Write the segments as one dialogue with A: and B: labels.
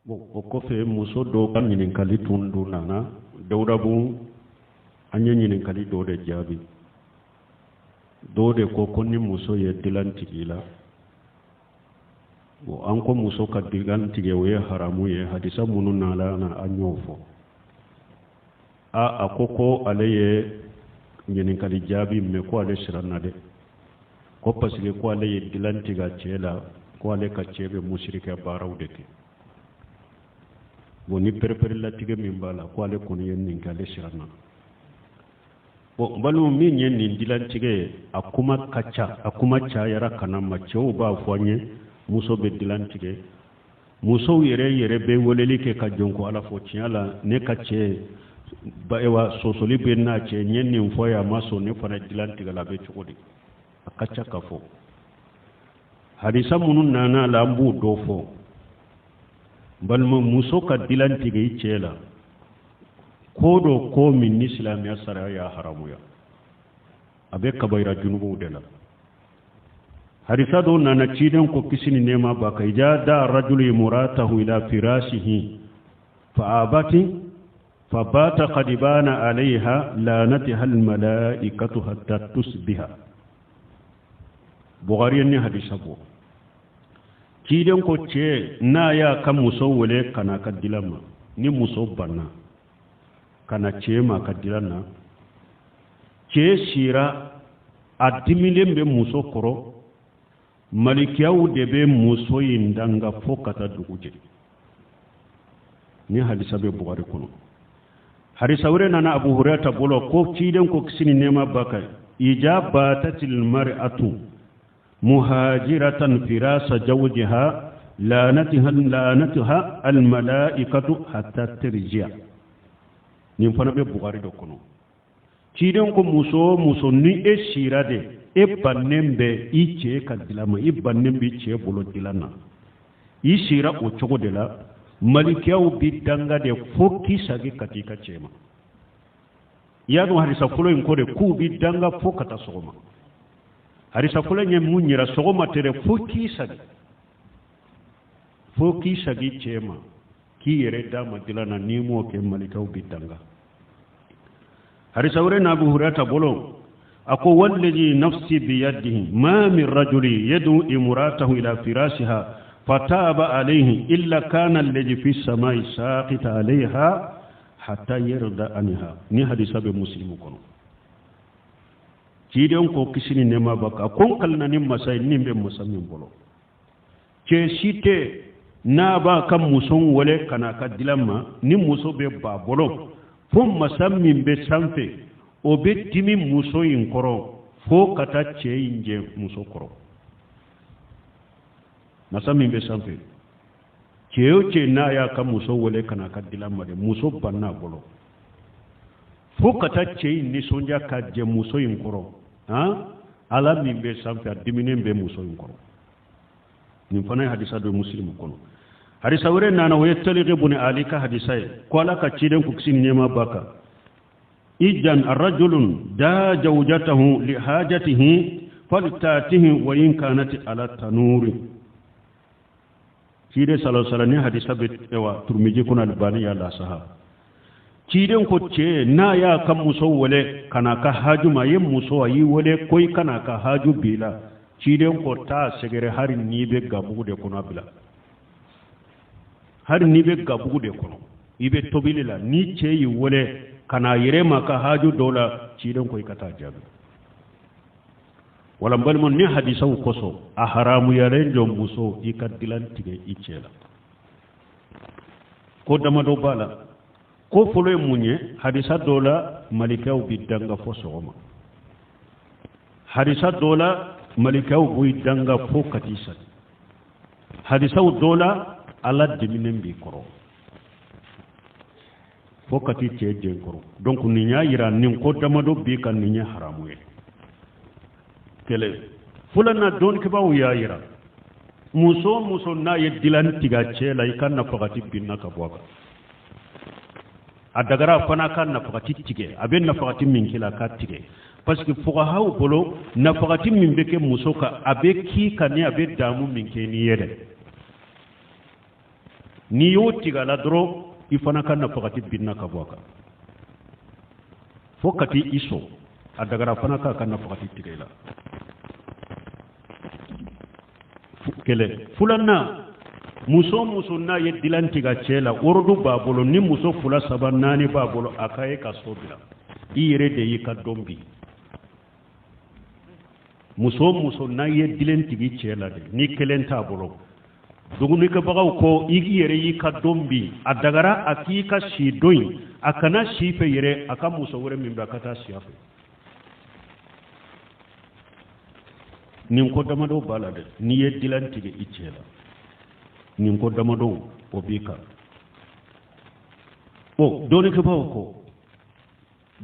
A: o kofe muso do kan ɲininkali tun du nana dawudabu an ye ɲininkali dɔ de jaabi dɔ de ko ni muso ye dilantigi la an ko muso ka dilantigɛ o ye haramu ye hadisa minnu nala na an y'o fɔ a ko ale ye ɲininkali jaabi mɛ ko ale siranna dɛ ko parce que ko ale ye dilantiga cɛ la ko ale ka cɛ bɛ musirikɛ baaraw de kɛ bon ni pereperilatigɛ min b'a la ko ale kɔni ye nin kɛ ale siranna bon balimaw min ye nin dilantigɛ ye a kuma ka ca a kuma cayara kana ma cɛw b'a fɔ an ye muso bɛ dilantigɛ musow yɛrɛ bɛ weleli kɛ ka jɔn ko ala fɔ tiɲɛ la ne ka cɛ wa sɔsɔli bɛ n'a cɛ n ye nin fɔ ye a ma sɔn ne fana dilantigɛ la a bɛ cogo di a ka ca ka fɔ hadisa minnu nana la an b'o dɔ fɔ balima muso ka dilantigɛ i cɛ la ko dɔ ko min ni silamɛya sariya y'a haramuya a bɛ kabayira junubuw de la hadisa dɔ nana ciden ko kisi ni nɛɛma b'a kan iza da rajulu imra'atahu ila firashihi فبات قد بان عليها لعنتها الملائكة حتى تصبح بغاري ني حديث ابو كيدن كو تشي نا يا كم مسوله كنا كدلما ني مسو بنا كنا تشي ما كدلنا تشي شيرا ادميلم be muso koro malikiyaw de be muso yindanga fokata duguje ni hadisa be bugari kono hadisa wure nana abu hurairah bolo ko ciden ko kisini nema baka ijabatatil mar'atu muhajiratan firasa zawjiha lanatuha al malaikatu hatta tarji'a ni fana be bugari do kono ciden ko muso ni e shirade e bannembe i ce kadilama i bannembe ce bolo dilana i shira o cogo de la malikiyaw bi danga de fokki sagi katika cema yadu harisa fulo in kore ku bi danga fokata sogoma harisa fulo nye munyira sogoma tere fokki sagi cema ki yere dama dilana nimo ke malikiyaw bi danga harisa wure na abu hurata bolo ako wallazi nafsi biyadihi ma min rajuli yadu imratahu ila firashiha فتاب عليه إلا كان الذي في السماء ساقط عليها حتى يرضى عنها ني حديث ابي مسلم كون جيدون كو كسني نما بكا كون كلنا ني مساي ني be musammin bolo ke site na ba kam muson wole kana ka dilamma ni muso be ba bolo fum musammin be sanfe o be timi muso yin koro fo kata ce inje muso koro masami be sanfe ceo ce na ya ka muso wole kana ka dilama de muso banna bolo fo kata ce ni sonja ka je muso yin koro ala min be sanfe diminen be muso yin koro ni fana hadisa do muslim kono hadisa wure nana wa yataliqi bun alika hadisa ko ala ka ciden ku kisin nema baka ijan arrajulun da zawjatahu li hajatihi faltatihi wa in kanat ala tanuri cide sallallahu hadisa be ewa turmiji kuna albani ya la saha ciden ko ce na ya kan muso wole kana ka haju ma yin muso ayi wole koi kana ka haju bila ciden ko ta segere hari ni be gabu de kuna bila hari ni be gabu de kono ibe tobilila ni ce yi wole kana yire ma ka haju dola ciden ko ikata jabi wala balmon ni hadisa koso a haramu yaren jom muso ikadilan tige icela ko dama do bala ko folo munye hadisa dola malikaw bidanga fo sogoma hadisa dola malikaw bidanga fo katisa hadisa dola ala diminen bi koro fo kati ceje koro donc ni nya yira nin ko dama do bi kan ni nya haramu ye kele fulana don ke bawu ya yira muso na ye dilan tiga cela ikan na fakati binna ka boka adagara fana kan na fakati tige aben na fakati min kila ka tige parce que fuqaha bolo na fakati min beke muso ka abe ki kan ni abe damu min ke ni yede ni yo tigala doro ifana kan nafaqati binna ka boka fokati iso adagara fana ka kan nafaqati tigela kele fulanna muso na ye dilantiga cela ordu babolo ni muso fula saba nani babolo akaye ka sobila iyere de yi ka dombi muso na ye dilantigi cela de ni kelenta bolo duguni ka bagaw ko igi yere yi ka dombi adagara akika shi doin akana shi fe yere aka muso wore min ba kata siafe nin ko damado balade ni ye dilantige icela nin ko damado o bika o doni ke bawo ko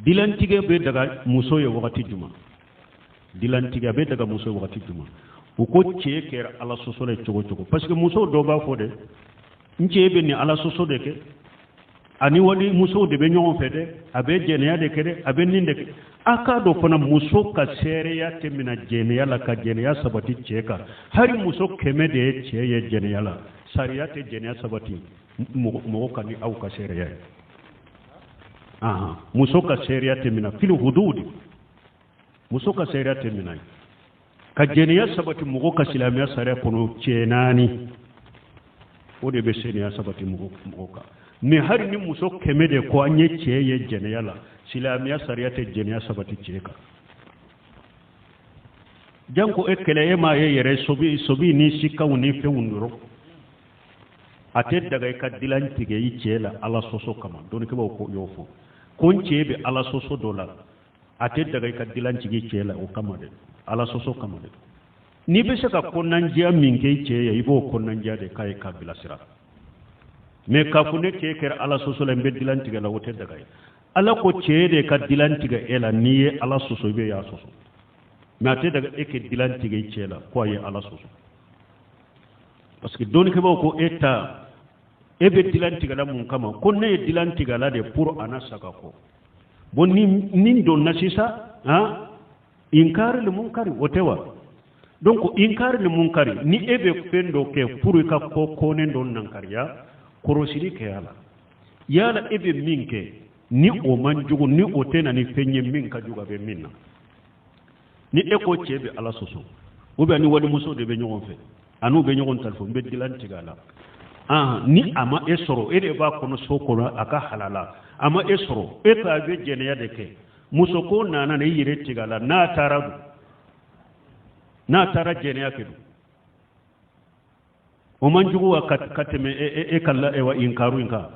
A: dilantige be daga muso ye wakati juma dilantige be daga muso wakati juma o ko ce ker ala sosole cogo parce que muso do ba fo de nce be ni ala soso de ke ani wadi muso de be ñogon fede abe jeneya de kede abe ninde ke aka do fana muso ka sereya temina jeneya la ka jeneya sabati ceka hari muso keme de ce ye jeneya la sariya te jeneya sabati mo ka ni au ka sereya aha muso ka sereya temina fil hudud muso ka sereya temina ka jeneya sabati mo ka silamiya sare kono cenani o de be sereya sabati mo ka ni har ni muso keme de ko anye ceye jeneya la silamiya sariyate jeneya sabati ceka janko ekele ma ye yere sobi ni sikaw ni fewunduro ate daga ka dilantige yi cela ala soso kama don ke ko yofo kon cebe ala soso dola ate daga ka dilantige cela o kama de ala soso kama de ni be saka konnan jiya min ke ceye ibo konnan jiya de kai ka bilasira me kafune ke ker ala soso la be dilantiga la wote daga ala ko ceede ka dilantiga ela niye ala soso be ya soso me ate daga eke dilantiga cela ko ye ala soso parce que doni ke ko eta ebe dilantiga la mun kama ko ne dilantiga la de pour anasaka ko bon nin don nasisa ha inkar le munkari wotewa donc inkar le munkari ni ebe pendo ke pour ka ko konen don nankariya korosiri ke yala ebe minke ni o manjugu ni o tena ni fenye minka juga be minna ni eko chebe ala soso obe ni wali muso de be nyogon fe anu be nyogon talfo be dilanti gala ni ama esoro ede ba kono sokoro aka halala ama esoro eta be jeneya de ke muso ko nana ne yire tigala na tara jeneya ke o manjugu wa kateme kala ewa inkaru inka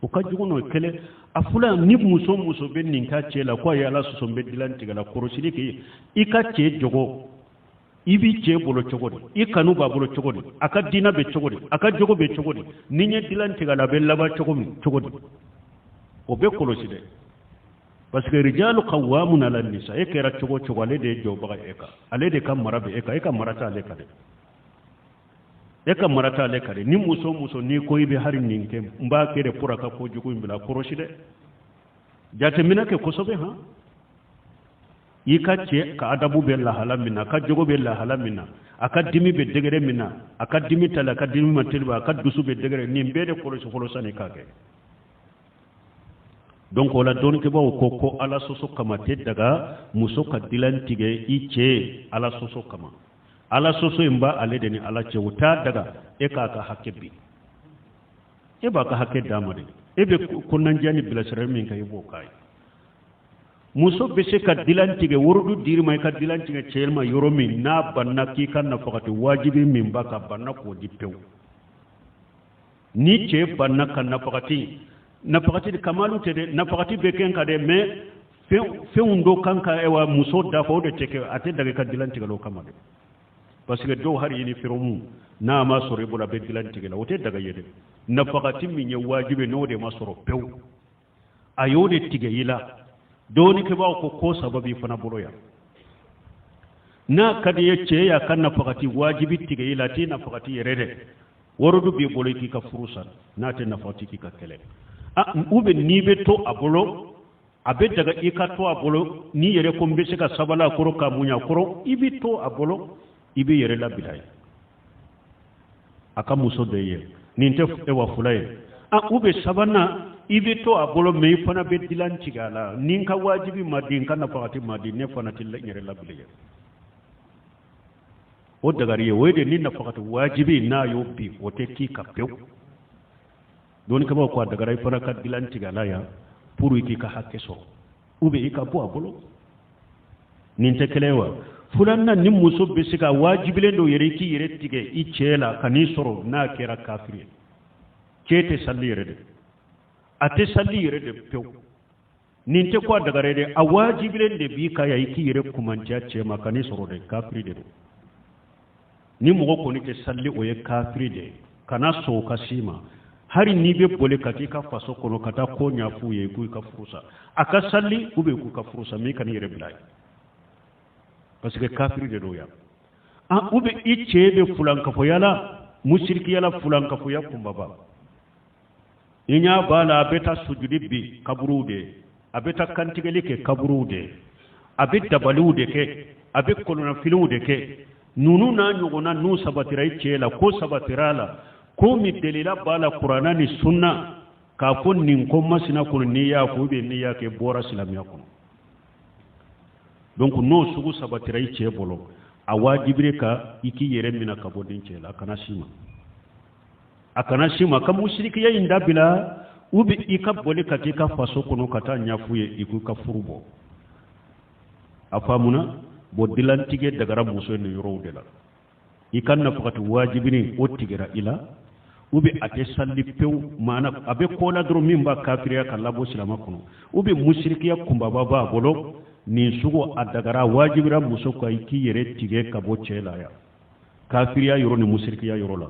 A: o kajugu no kele afula ni muso be ninka chela kwa ya la so be dilanti gala korosiri ke ikache jogo ibi che bolo chogodi ikanu ba bolo chogodi aka dina be chogodi aka jogo be chogodi ninye dilanti gala be laba chogodi o be koroside parce que rijalu qawwamuna ala nisa ekera chogo ale de joba eka ale de kam marabe eka marata ale kade eka marata le kare ni muso ni ko ibe hari ninke mba kere pura ka ko jugo imbila koroshide jate minake ko sobe ha yikace ka adabu be la halamina ka jogo be la halamina aka dimi be degere mina aka dimi tala aka dimi mantelba aka dusu be degere ni mbede kolosane kake donc wala don ke bawo ko ala soso kama te daga muso ka dilantige ice ala soso kama ala soso imba ale deni ala ce wuta daga e ka hakke bi e ba ka hakke damade e be kunnan jani bilasare min kay bo kay muso be se ka dilantige wordu dirma ka dilantige celma yoromi na banna ki kan na fakati wajibi min ba ka banna ko dipew ni ce banna kan na fakati kamalu tede na fakati be ken ka de me fewundo kanka ewa muso da fo de teke ate daga ka dilantige lo kamade parce que do har yini firomu na ma soro bula be dilantige la wote daga yede na fakati min ya wajibe no de ma soro pew ayode tige yila doni ke ba ko sababi fana boloya na kadi yece ya kan na fakati wajibi tige yila ti na fakati yerede worodu bi boloki ka furusa na te na fakati ki ka kele ube ni be to abolo abe daga ika to abolo ni yere ko mbe se ka sabala koro ka munya koro ibi to abolo ibe yere la bilay aka muso de ye nin te ewa fulaye ube sabana ibe to a bolo me fana be dilan cigala nin ka wajibi madin kana fakati madin ne fana tilla nyere labule o dagariye wede nin na fakati wajibi na yo bi o te ki ka pew don ka ba ko dagaray fana ka dilan cigala ya pour ki ka hakke so ube ika bo a bolo nin te kelewa fulanna nin muso be sika wajibile do yere ki yere tige i cela kani soro na kera kafiri kete salli yere de ate salli yere de pew nin te ko daga rede a wajibile de bi ka ya ki yere kumantia cema kani soro de kafiri de ni mo ko ni te salli o ye kafiri de kana so kasima hari ni be bole kati ka faso kono kata ko nya fu ye ku ka furusa aka salli ube ku ka furusa mi kan yere bilay parce que kafiri de doya ube ichebe fulan ka fo yala mushriki yala fulan ka fo yakumba ba inya bala beta sujudi bi kabrude abeta kantigeli ke kabrude abeta balude ke abe kolona filude ke nunu na nyugona nu sabatira ichela ko sabatirala ko mi delila bala qur'ana ni sunna ka fon nin ko masina kun niya ko be niya ke bora islamiya kun donc no sugu sabatira iche bolo a wajibre ka iki yere mina ka bodin chela kana shima kam mushriki ya inda bila ubi ika bole katika faso kono kata nyafuye iku ka furubo afamuna bodilan tige dagara muso ne yoro de la ikan na fakati wajibini o tigera ila ubi ate salli pew mana abe kola dro mimba kafiriya kala bo silama kono ubi mushrikiya kumba baba bolo ni sugo adagara wajibira muso ko iki yere tige ka bo chela ya kafiriya yoro ni mushrikiya yoro la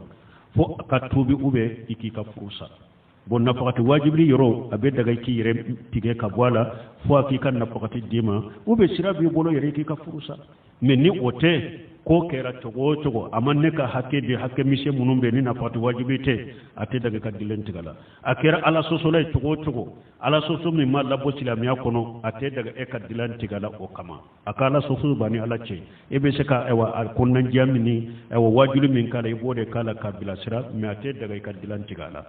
A: fo ka tubi ube iki ka furusa bon nafakati wajibri yoro abe daga iki yere tige ka bwala fo aki kan nafakati dima ube sirabi bolo yere iki ka furusa mais ni ote ko kera togo amanne ka hakke de hakke mise munumbe ni nafakati wajibi te ate daga ka dilen tigala akera ala sosolay togo ala soso mi ma labo silamiya kono ate daga e ka dilen tigala o kama akala soso bani ala che ebe se ka ewa kunnan jamini ewa wajibi min kala ibode kala kabila sira mi ate daga ka dilen tigala